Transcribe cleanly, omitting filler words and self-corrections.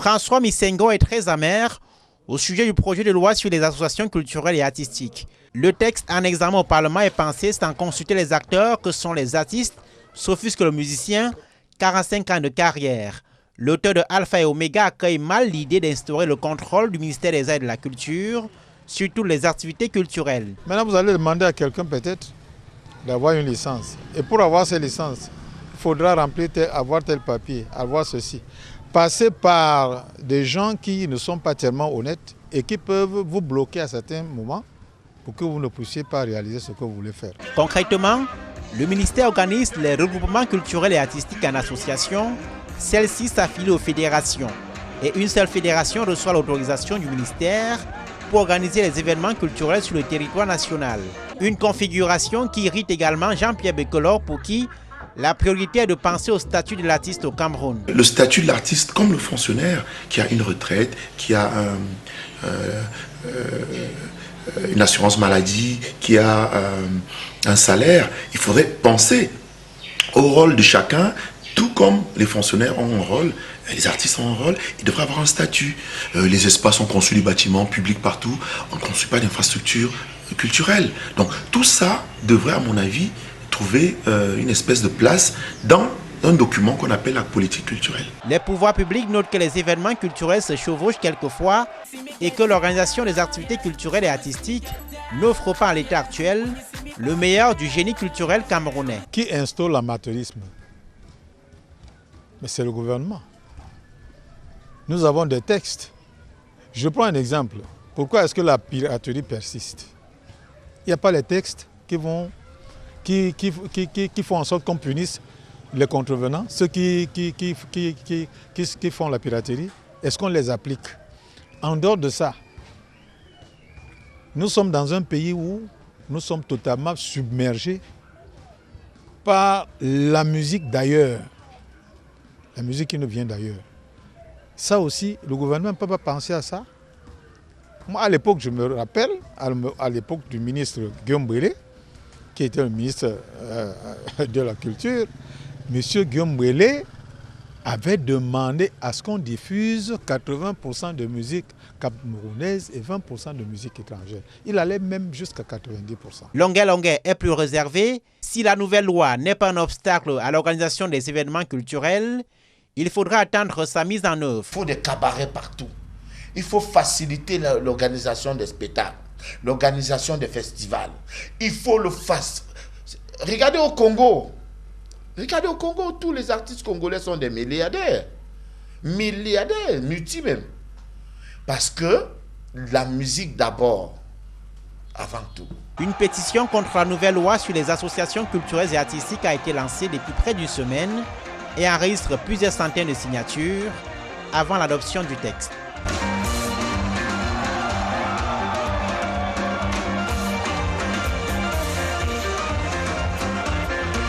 François Misengo est très amer au sujet du projet de loi sur les associations culturelles et artistiques. Le texte en examen au Parlement est pensé sans consulter les acteurs que sont les artistes, s'offusque le musicien, 45 ans de carrière. L'auteur de Alpha et Omega accueille mal l'idée d'instaurer le contrôle du ministère des Arts et de la Culture sur toutes les activités culturelles. Maintenant, vous allez demander à quelqu'un peut-être d'avoir une licence. Et pour avoir cette licence, il faudra avoir tel papier, avoir ceci. Passer par des gens qui ne sont pas tellement honnêtes et qui peuvent vous bloquer à certains moments pour que vous ne puissiez pas réaliser ce que vous voulez faire. Concrètement, le ministère organise les regroupements culturels et artistiques en association. Celles-ci s'affilient aux fédérations. Et une seule fédération reçoit l'autorisation du ministère pour organiser les événements culturels sur le territoire national. Une configuration qui irrite également Jean-Pierre Becolor, pour qui la priorité est de penser au statut de l'artiste au Cameroun. Le statut de l'artiste comme le fonctionnaire qui a une retraite, qui a une assurance maladie, qui a un salaire, il faudrait penser au rôle de chacun, tout comme les fonctionnaires ont un rôle, les artistes ont un rôle, ils devraient avoir un statut. Les espaces ont conçu des bâtiments publics partout, on ne construit pas d'infrastructures culturelles. Donc tout ça devrait, à mon avis, trouver une espèce de place dans un document qu'on appelle la politique culturelle. Les pouvoirs publics notent que les événements culturels se chevauchent quelquefois et que l'organisation des activités culturelles et artistiques n'offre pas à l'état actuel le meilleur du génie culturel camerounais. Qui instaure l'amateurisme? Mais c'est le gouvernement. Nous avons des textes. Je prends un exemple. Pourquoi est-ce que la piraterie persiste? Il n'y a pas les textes qui font en sorte qu'on punisse les contrevenants, ceux qui font la piraterie. Est-ce qu'on les applique? En dehors de ça, nous sommes dans un pays où nous sommes totalement submergés par la musique d'ailleurs, la musique qui nous vient d'ailleurs. Ça aussi, le gouvernement ne peut pas penser à ça. Moi, à l'époque, je me rappelle, à l'époque du ministre Guillaume Brélé, qui était le ministre de la Culture, M. Guillaume Brélé avait demandé à ce qu'on diffuse 80% de musique camerounaise et 20% de musique étrangère. Il allait même jusqu'à 90%. Longuet est plus réservé. Si la nouvelle loi n'est pas un obstacle à l'organisation des événements culturels, il faudra attendre sa mise en œuvre. Il faut des cabarets partout. Il faut faciliter l'organisation des spectacles, l'organisation des festivals. Il faut le faire. Regardez au Congo. Regardez au Congo, tous les artistes congolais sont des milliardaires. Milliardaires, multi même. Parce que la musique d'abord, avant tout. Une pétition contre la nouvelle loi sur les associations culturelles et artistiques a été lancée depuis près d'une semaine et enregistre plusieurs centaines de signatures avant l'adoption du texte.